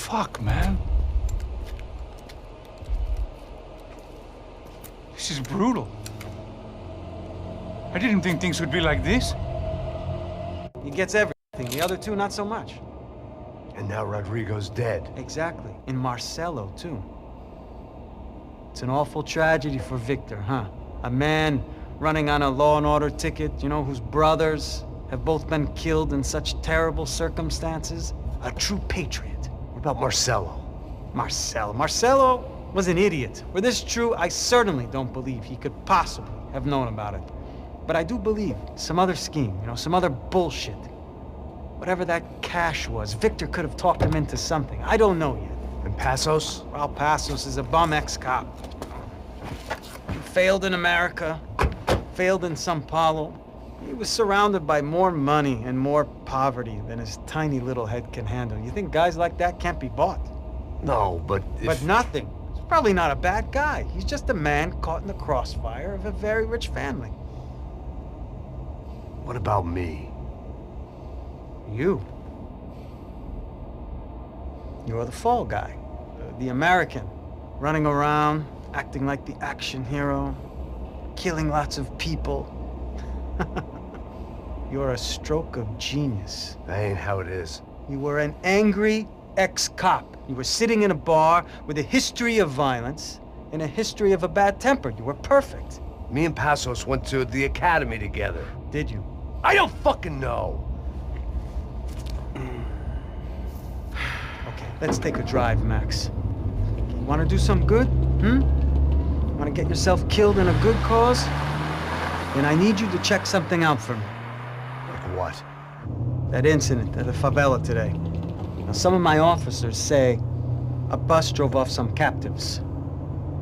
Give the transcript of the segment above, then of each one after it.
Fuck, man. This is brutal. I didn't think things would be like this. He gets everything, the other two not so much. And now Rodrigo's dead. Exactly. In Marcelo, too. It's an awful tragedy for Victor, huh? A man running on a law and order ticket, you know, whose brothers have both been killed in such terrible circumstances. A true patriot. What about Marcelo? Marcelo was an idiot. Were this true, I certainly don't believe he could possibly have known about it. But I do believe some other scheme, you know, some other bullshit. Whatever that cash was, Victor could have talked him into something. I don't know yet. And Passos? Raul Passos is a bum ex-cop. He failed in America, failed in Sao Paulo. He was surrounded by more money and more poverty than his tiny little head can handle. You think guys like that can't be bought? No, but if... But nothing. He's probably not a bad guy. He's just a man caught in the crossfire of a very rich family. What about me? You. You're the fall guy. The American. Running around, acting like the action hero. Killing lots of people. You're a stroke of genius. That ain't how it is. You were an angry ex-cop. You were sitting in a bar with a history of violence and a history of a bad temper. You were perfect. Me and Passos went to the academy together. Did you? I don't fucking know! Okay, let's take a drive, Max. You wanna do some good? Wanna get yourself killed in a good cause? Then I need you to check something out for me. Like what? That incident at the favela today. Now, some of my officers say a bus drove off some captives.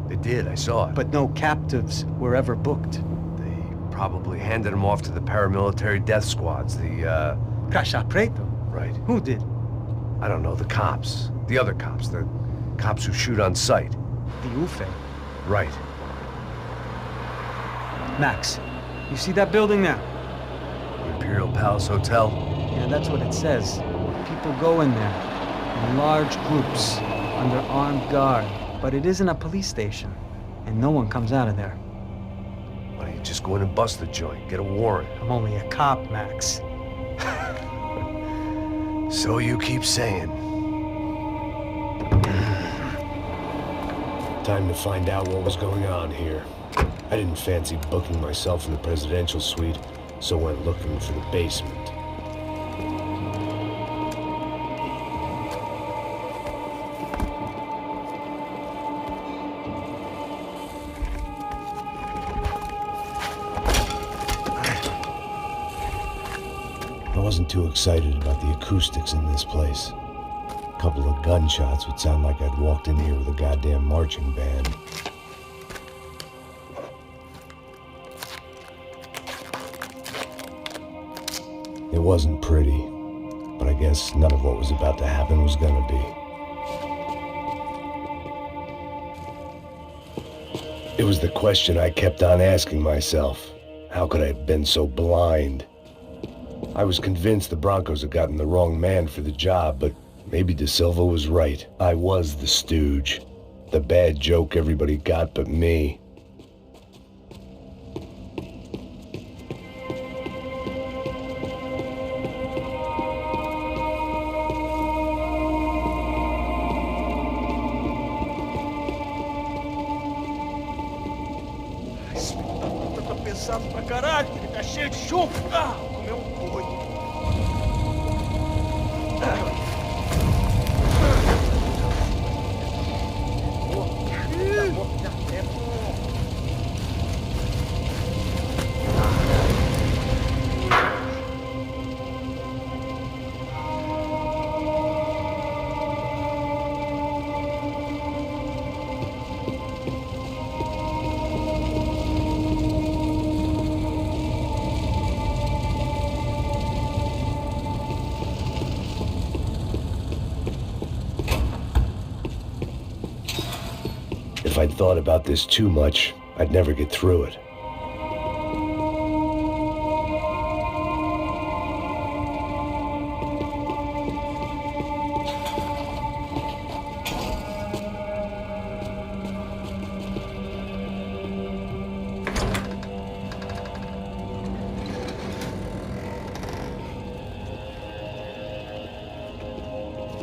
They did, I saw it. But no captives were ever booked. They probably handed them off to the paramilitary death squads, the, Caixa Preto? Right. Who did? I don't know, the cops. The other cops, the cops who shoot on sight. The UFE. Right. Max, you see that building there? The Imperial Palace Hotel? Yeah, that's what it says. People go in there in large groups under armed guard. But it isn't a police station, and no one comes out of there. Why don't you just go in and bust the joint, get a warrant? I'm only a cop, Max. So you keep saying. Time to find out what was going on here. I didn't fancy booking myself in the presidential suite, so went looking for the basement. I wasn't too excited about the acoustics in this place. A couple of gunshots would sound like I'd walked in here with a goddamn marching band. It wasn't pretty, but I guess none of what was about to happen was gonna be. It was the question I kept on asking myself. How could I have been so blind? I was convinced the Broncos had gotten the wrong man for the job, but maybe De Silva was right. I was the stooge. The bad joke everybody got but me. Pensando pra caralho, ele tá cheio de chufre. Ah, comeu um coio. If I'd thought about this too much, I'd never get through it.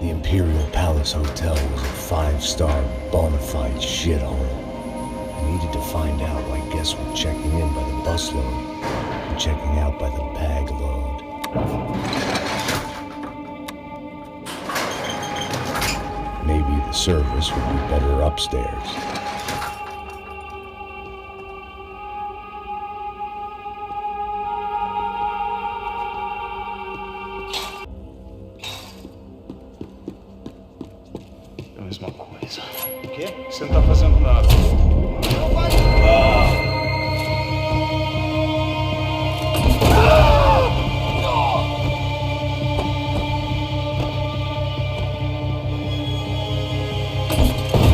The Imperial Palace Hotel was a 5-star bona fide shithole. I needed to find out why guests were checking in by the busload and checking out by the bag load. Maybe the service would be better upstairs. Mesma coisa. O quê? Você não tá fazendo nada. Não vai!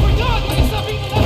Cuidado, ele está vindo, né?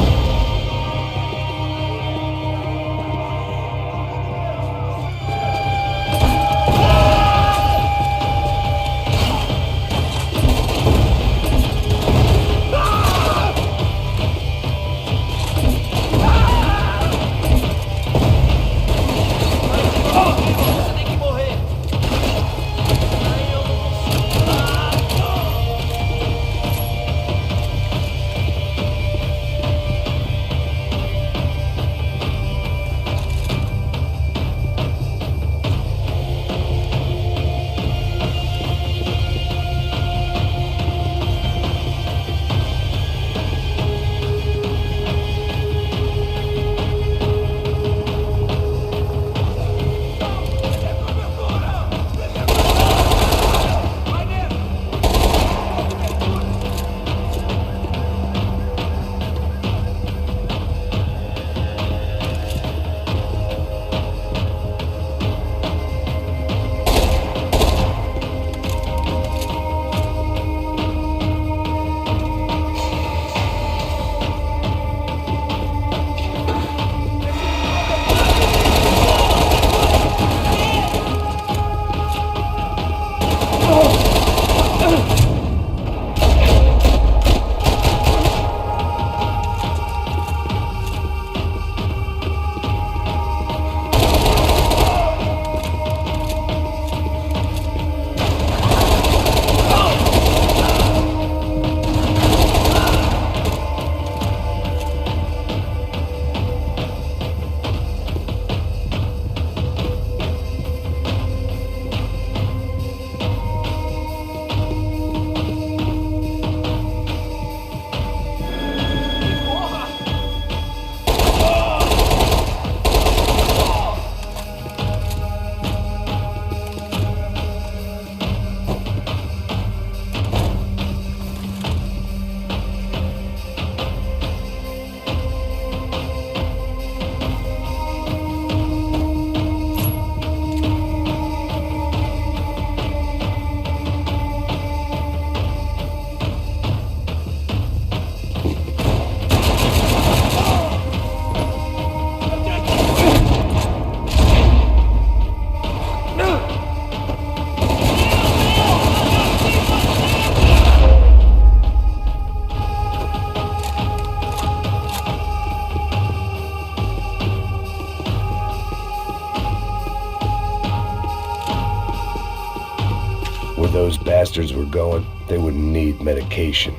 Where those bastards were going, they wouldn't need medication.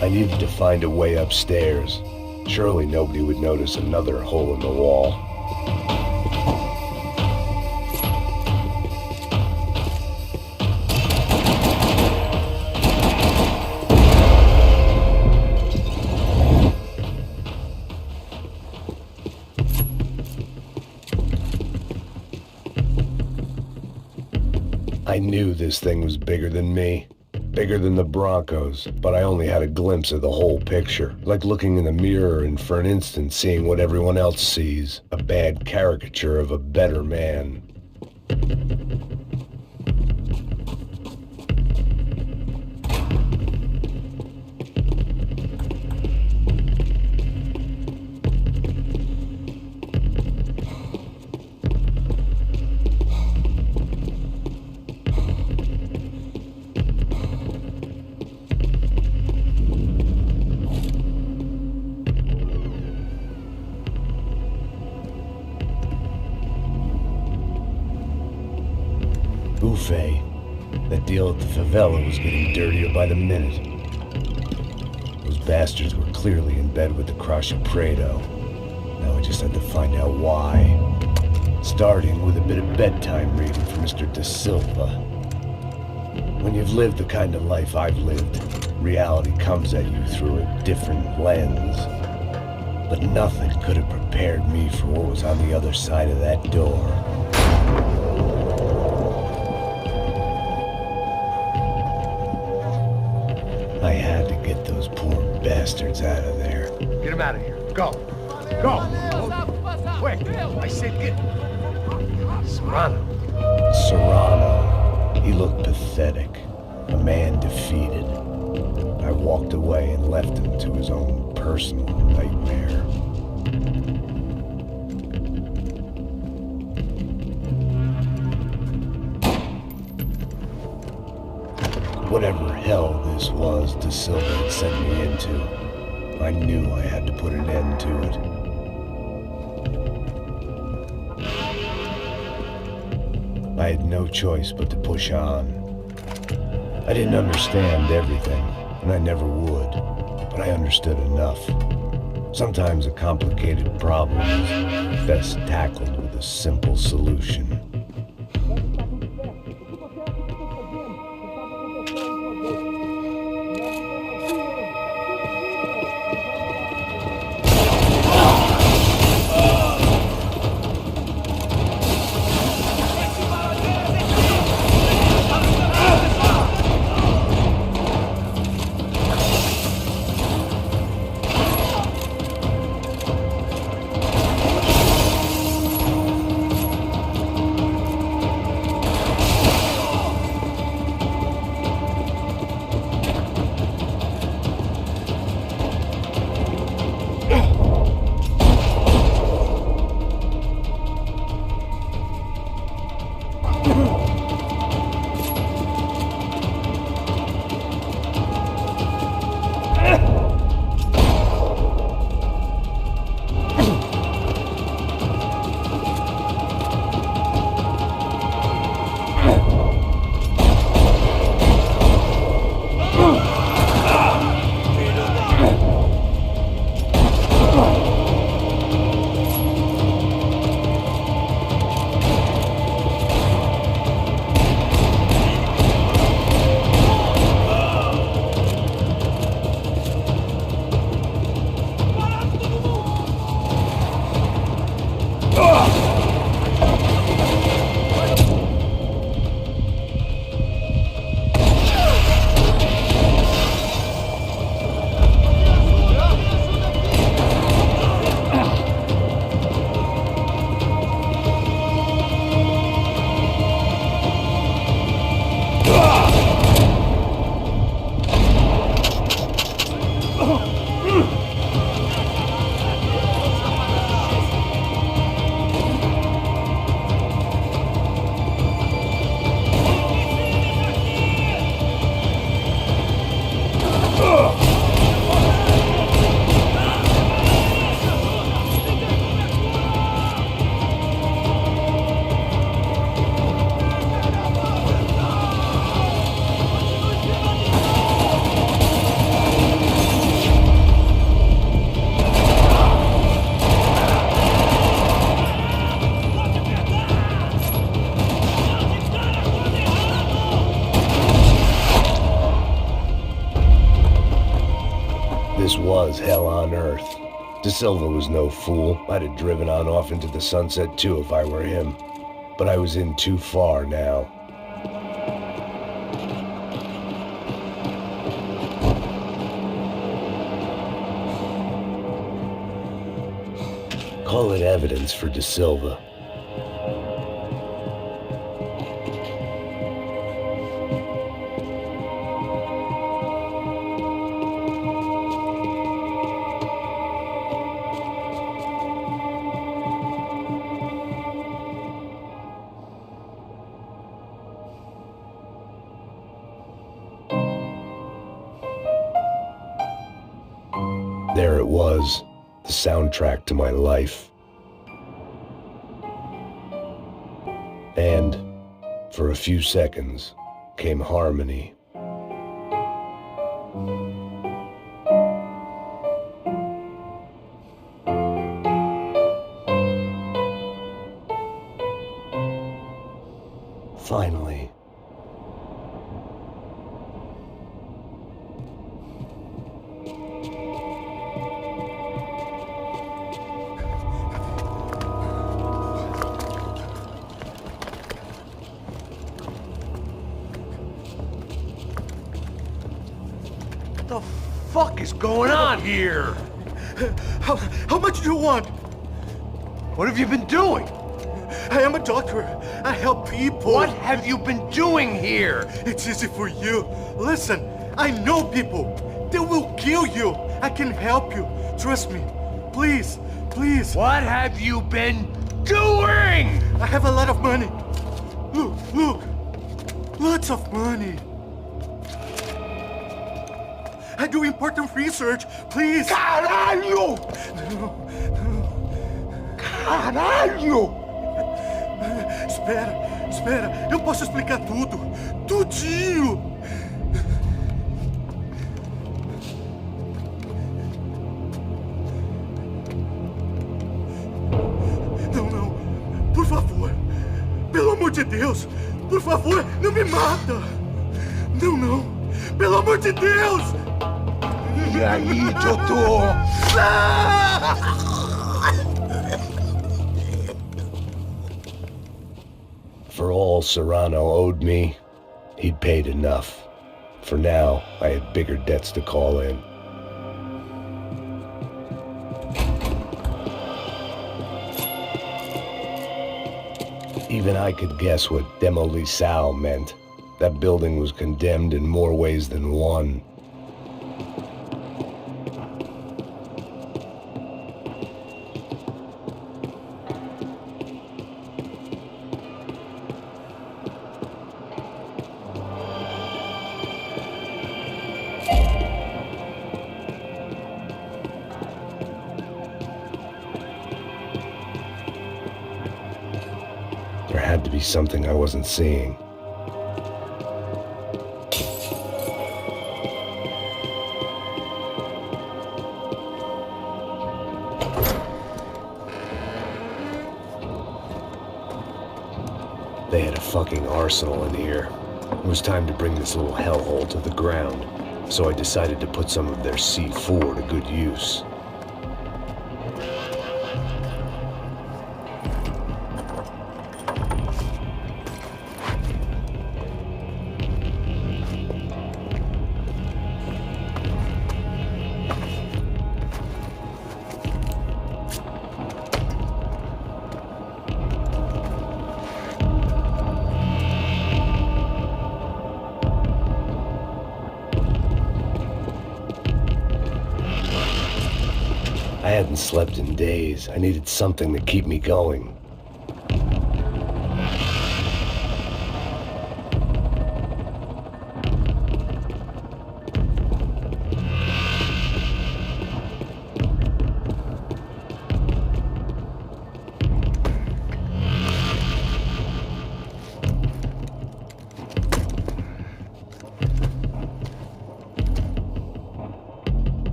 I needed to find a way upstairs. Surely nobody would notice another hole in the wall. I knew this thing was bigger than me, bigger than the Broncos, but I only had a glimpse of the whole picture, like looking in the mirror and for an instant seeing what everyone else sees, a bad caricature of a better man. Buffet. That deal at the favela was getting dirtier by the minute. Those bastards were clearly in bed with the Crusher Prado. Now I just had to find out why. Starting with a bit of bedtime reading for Mr. De Silva. When you've lived the kind of life I've lived, reality comes at you through a different lens. But nothing could have prepared me for what was on the other side of that door. I had to get those poor bastards out of there. Get him out of here. Go. Go. Quick. I said get... Serrano. Serrano. He looked pathetic. A man defeated. I walked away and left him to his own personal nightmare. Whatever hell this was De Silva had sent me into, I knew I had to put an end to it. I had no choice but to push on. I didn't understand everything, and I never would, but I understood enough. Sometimes a complicated problem is best tackled with a simple solution. This was hell on earth. De Silva was no fool. I'd have driven on off into the sunset too if I were him. But I was in too far now. Call it evidence for De Silva. There it was, the soundtrack to my life. And, for a few seconds, came harmony. Finally. What the fuck is going on here? How much do you want? What have you been doing? I am a doctor. I help people. What have you been doing here? It's easy for you. Listen, I know people. They will kill you. I can help you. Trust me. Please, please. What have you been doing? I have a lot of money. Look, look. Lots of money. I do important research. Please. Caralho! Caralho! Espera, espera. Eu posso explicar tudo. Tudinho. Não, não. Por favor. Pelo amor de Deus. Por favor, não me mata. Não, não. Pelo amor de Deus. E aí, doutor? For all Serrano owed me, he'd paid enough. For now, I had bigger debts to call in. Even I could guess what demolisal meant. That building was condemned in more ways than one. There had to be something I wasn't seeing. They had a fucking arsenal in here. It was time to bring this little hellhole to the ground, so I decided to put some of their C4 to good use. I hadn't slept in days. I needed something to keep me going.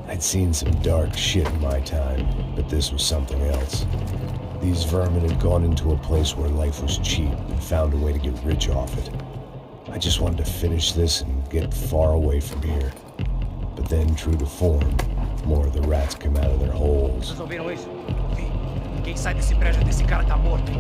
I'd seen some dark shit in my time, but this was something else. These vermin had gone into a place where life was cheap and found a way to get rich off it. I just wanted to finish this and get far away from here. But then, true to form, more of the rats came out of their holes. Vocês ouviram isso? Vi. Quem sai desse prédio desse cara tá morto.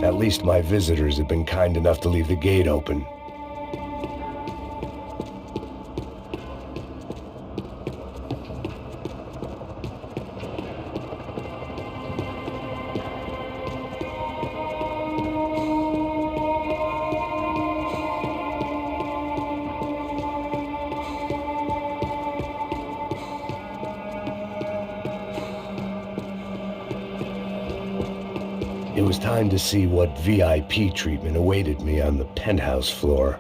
At least my visitors had been kind enough to leave the gate open. It was time to see what VIP treatment awaited me on the penthouse floor.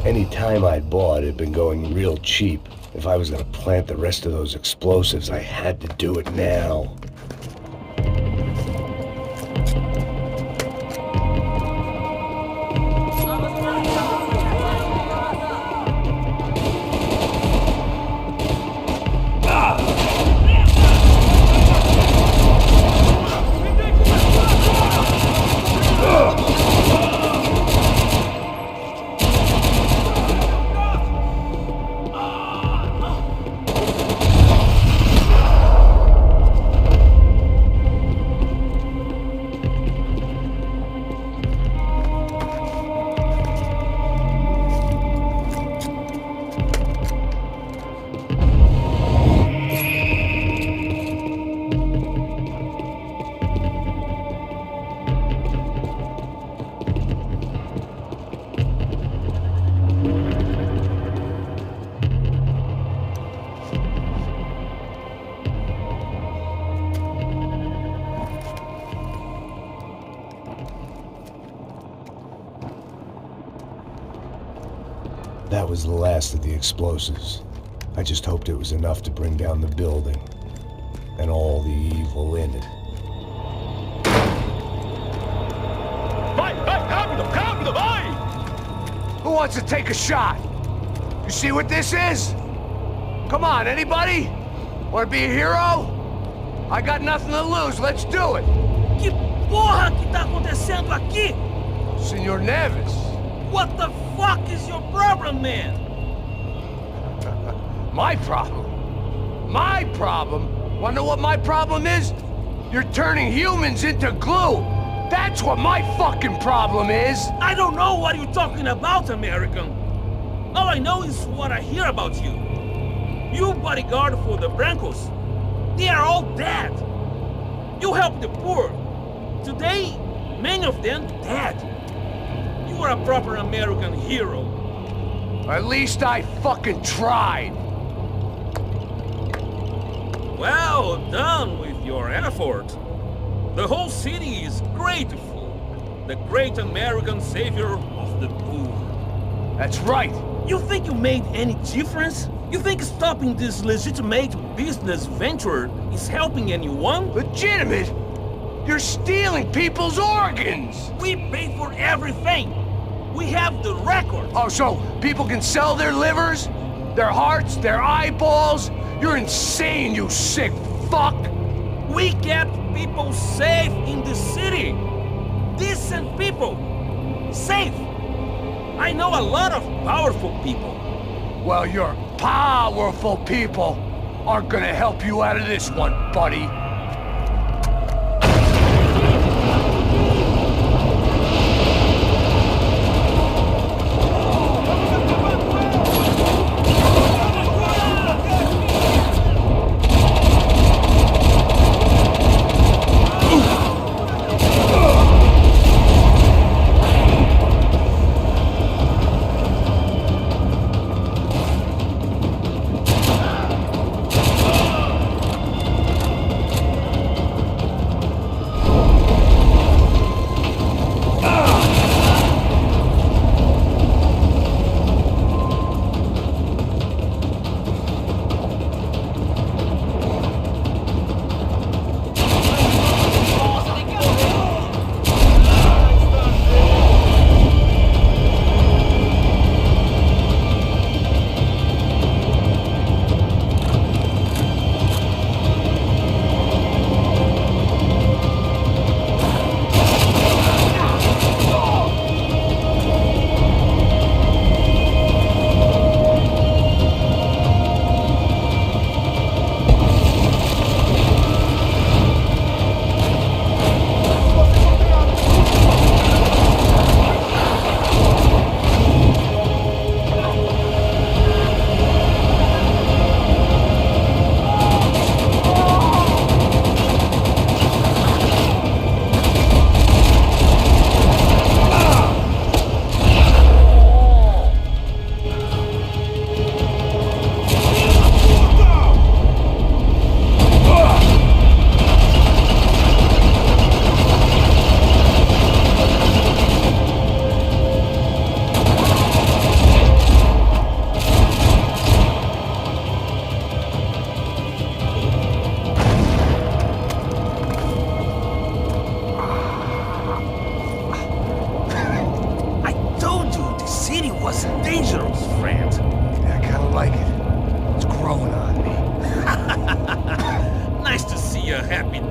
Any time I'd bought had been going real cheap. If I was gonna plant the rest of those explosives, I had to do it now. That was the last of the explosives. I just hoped it was enough to bring down the building and all the evil in it. Vai, rápido, rápido, vai! Who wants to take a shot? You see what this is? Come on, anybody? Want to be a hero? I got nothing to lose, let's do it! Que porra que tá acontecendo aqui? Senor Neves. What the fuck is your problem, man? My problem? My problem? Wanna know what my problem is? You're turning humans into glue! That's what my fucking problem is! I don't know what you're talking about, American. All I know is what I hear about you. You bodyguard for the Brancos. They are all dead. You help the poor. Today, many of them dead. You are a proper American hero. At least I fucking tried. Well done with your effort. The whole city is grateful. The great American savior of the poor. That's right. You think you made any difference? You think stopping this legitimate business venture is helping anyone? Legitimate? You're stealing people's organs! We paid for everything. We have the record. Oh, so people can sell their livers? Their hearts? Their eyeballs? You're insane, you sick fuck! We kept people safe in the city. Decent people. Safe. I know a lot of powerful people. Well, your powerful people aren't gonna help you out of this one, buddy.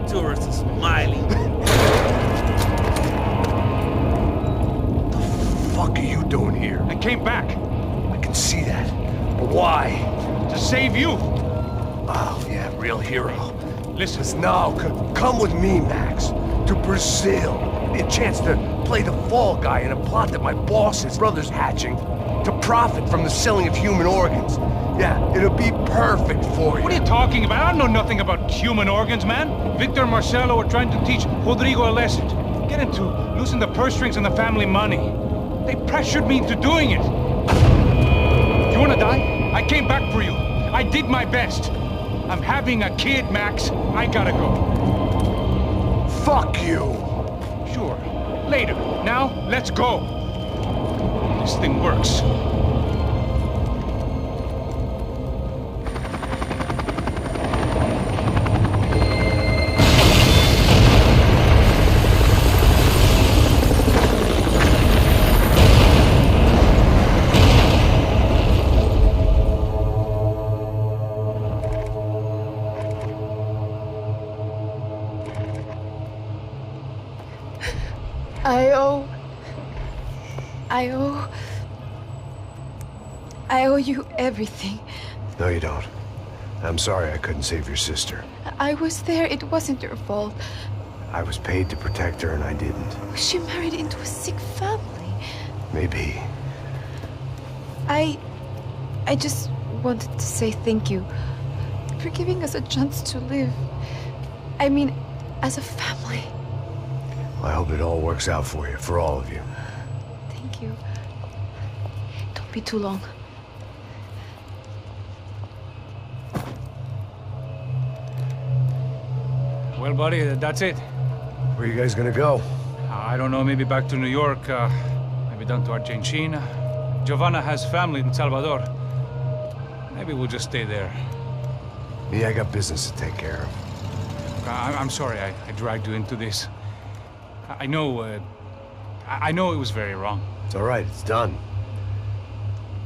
tourists smiling. What the fuck are you doing here? I came back I can see that. But why? to save you. Oh, yeah, real hero. Listen, No, come with me, Max. To Brazil. Be a chance to play the fall guy in a plot that my boss's brother's hatching to profit from the selling of human organs. Yeah, it'll be perfect for you. what are you talking about? I don't know nothing about human organs, man. Victor and Marcelo are trying to teach Rodrigo a lesson. Get into losing the purse strings and the family money. They pressured me into doing it. You wanna die? I came back for you. I did my best. I'm having a kid, Max. I gotta go. Fuck you! Sure. Later. Now, let's go. This thing works. I owe you everything. No, you don't. I'm sorry I couldn't save your sister. I was there. It wasn't your fault. I was paid to protect her and I didn't. She married into a sick family. Maybe. I just wanted to say thank you for giving us a chance to live. I mean, as a family. I hope it all works out for you, for all of you. Thank you. Don't be too long. Well, buddy, that's it. Where are you guys gonna go? I don't know, maybe back to New York, maybe down to Argentina. Giovanna has family in Salvador. Maybe we'll just stay there. Me, I got business to take care of. I'm sorry I dragged you into this. I know it was very wrong. It's all right, it's done.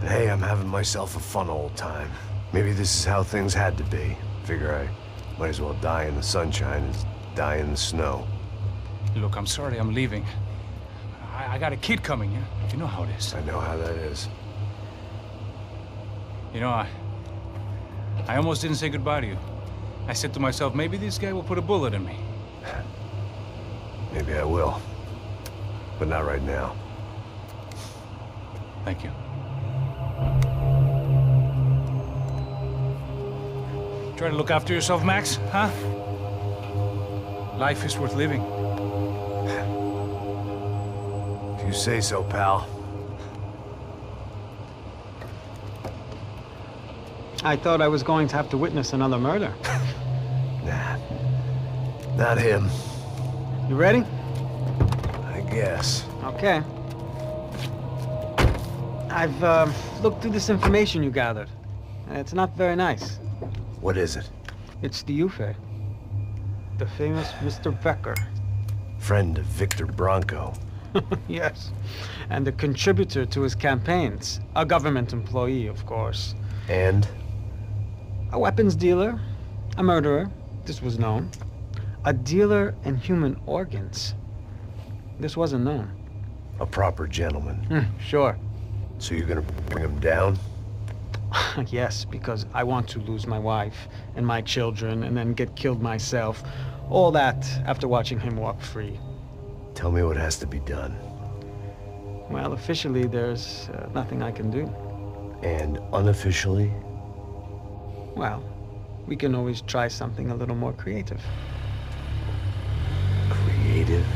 And hey, I'm having myself a fun old time. Maybe this is how things had to be. Figure I might as well die in the sunshine as die in the snow. Look, I'm sorry I'm leaving. I got a kid coming, yeah? You know how it is. I know how that is. You know, I almost didn't say goodbye to you. I said to myself, maybe this guy will put a bullet in me. Maybe I will. But not right now. Thank you. Try to look after yourself, Max, huh? Life is worth living. If you say so, pal. I thought I was going to have to witness another murder. Nah. Not him. You ready? I guess. Okay. I've looked through this information you gathered. And it's not very nice. What is it? It's the Ufe. The famous Mr. Becker. Friend of Victor Bronco. Yes. And a contributor to his campaigns. A government employee, of course. And? A weapons dealer. A murderer. This was known. A dealer in human organs. This wasn't known. A proper gentleman. Sure. So you're gonna bring him down? Yes, because I want to lose my wife and my children and then get killed myself. All that after watching him walk free. Tell me what has to be done. Well, officially, there's nothing I can do. And unofficially? Well, we can always try something a little more creative. Creative?